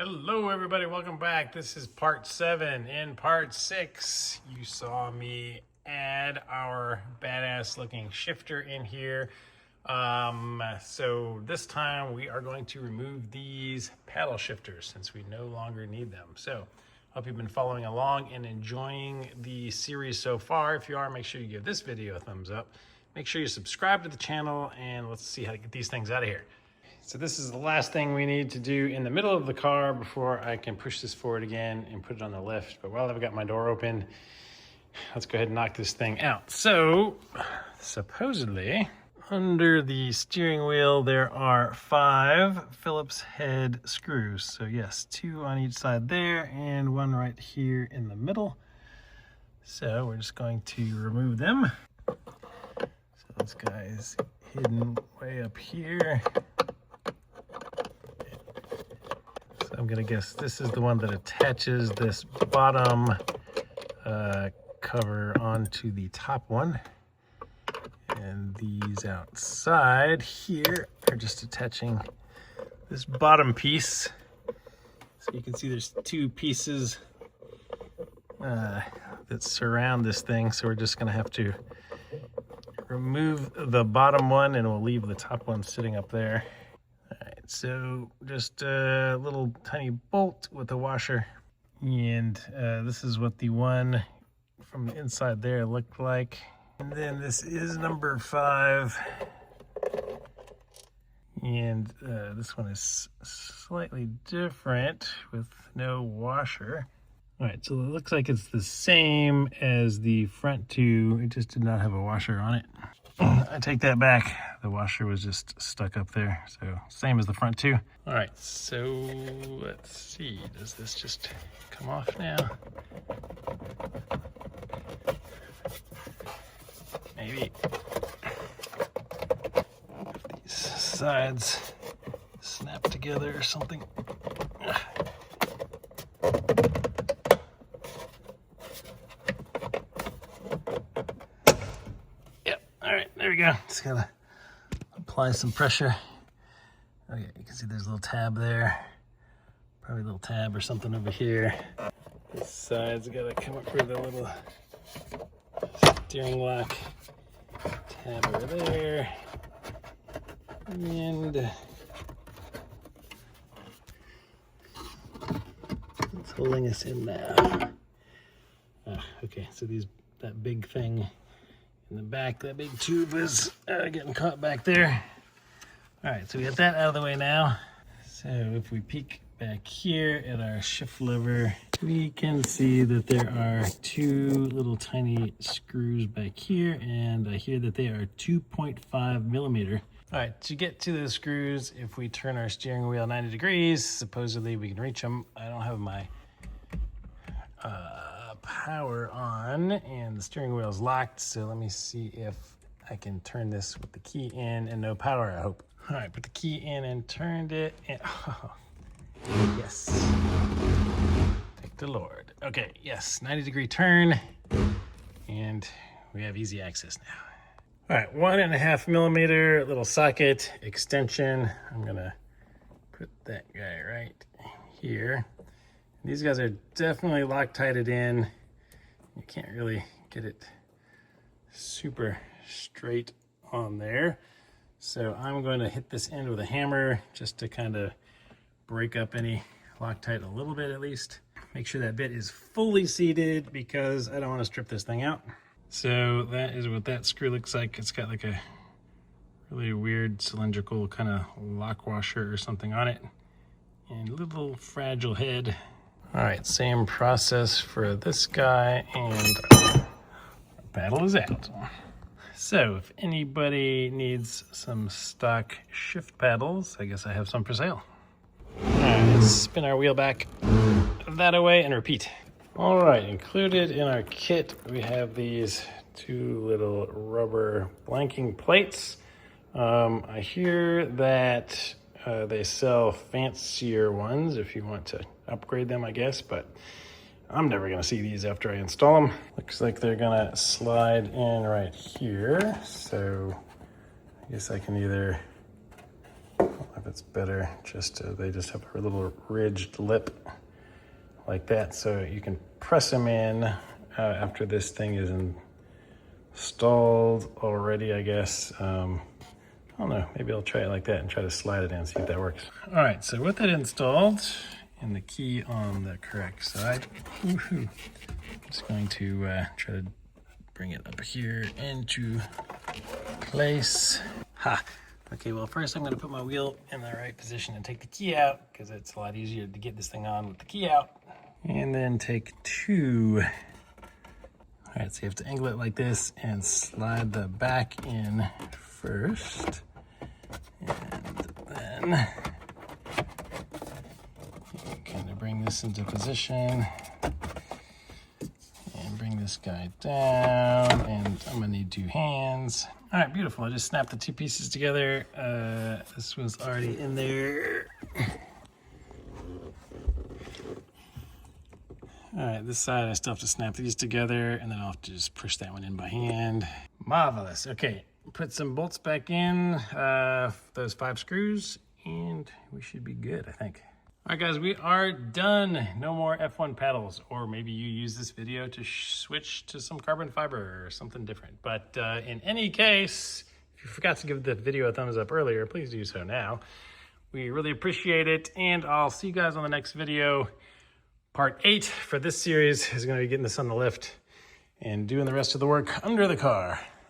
Hello everybody, welcome back. This is part 7. In part 6, you saw me add our badass looking shifter in here. So this time we are going to remove these paddle shifters since we no longer need them. So hope you've been following along and enjoying the series so far. If you are, make sure you give this video a thumbs up. Make sure you subscribe to the channel and let's see how to get these things out of here. So this is the last thing we need to do in the middle of the car before I can push this forward again and put it on the lift. But while I've got my door open, let's go ahead and knock this thing out. So supposedly under the steering wheel, there are 5 Phillips head screws. So yes, 2 on each side there and 1 right here in the middle. So we're just going to remove them. So this guy is hidden way up here. I'm gonna guess this is the one that attaches this bottom cover onto the top one. And these outside here are just attaching this bottom piece. So you can see there's 2 pieces that surround this thing. So we're just gonna have to remove the bottom one and we'll leave the top one sitting up there. So just a little tiny bolt with a washer, and this is what the one from the inside there looked like. And then this is number 5, and this one is slightly different with no washer. All right, so it looks like it's the same as the front 2, it just did not have a washer on it. I take that back. The washer was just stuck up there. So same as the front 2. All right, so let's see. Does this just come off now? Maybe. If these sides snap together or something. There we go. Just gotta apply some pressure. Okay, you can see there's a little tab there. Probably a little tab or something over here. This side's gotta come up with a little steering lock tab over there. And it's holding us in now. Okay, so that big thing in the back, that big tube is getting caught back there. All right, so we got that out of the way now. So if we peek back here at our shift lever, we can see that there are 2 little tiny screws back here, and I hear that they are 2.5 millimeter. All right, to get to those screws, if we turn our steering wheel 90 degrees, supposedly we can reach them. I don't have my power on and the steering wheel is locked, so let me see if I can turn this with the key in and no power, I hope. All right, put the key in and turned it, and oh, yes, thank the Lord. Okay, yes, 90-degree turn, and we have easy access now. All right, 1.5 millimeter little socket extension. I'm gonna put that guy right here. These guys are definitely Loctited in. You can't really get it super straight on there. So I'm going to hit this end with a hammer just to kind of break up any Loctite a little bit at least. Make sure that bit is fully seated because I don't want to strip this thing out. So that is what that screw looks like. It's got like a really weird cylindrical kind of lock washer or something on it. And a little fragile head. All right, same process for this guy, and our paddle is out. So if anybody needs some stock shift paddles, I guess I have some for sale. All right, let's spin our wheel back that away and repeat. All right, included in our kit, we have these 2 little rubber blanking plates. I hear that they sell fancier ones if you want to upgrade them, I guess, but I'm never gonna see these after I install them. Looks like they're gonna slide in right here. So I guess I can either I don't know if it's better, they just have a little ridged lip like that, so you can press them in after this thing is installed already, I guess. I don't know, maybe I'll try it like that and try to slide it in, see if that works. All right, so with it installed and the key on the correct side, I'm just going to try to bring it up here into place. Ha! Okay, well first I'm gonna put my wheel in the right position and take the key out, because it's a lot easier to get this thing on with the key out. And then take two. All right, so you have to angle it like this and slide the back in first. And then kind of bring this into position. And bring this guy down, and I'm gonna need 2 hands. All right, beautiful. I just snapped the 2 pieces together. This was already in there. All right, this side I still have to snap these together, and then I'll have to just push that one in by hand. Marvelous. Okay, put some bolts back in, those 5 screws, and we should be good, I think. All right, guys, we are done. No more F1 paddles, or maybe you use this video to switch to some carbon fiber or something different. But in any case, if you forgot to give the video a thumbs up earlier, please do so now. We really appreciate it, and I'll see you guys on the next video. Part 8 for this series is going to be getting this on the lift and doing the rest of the work under the car.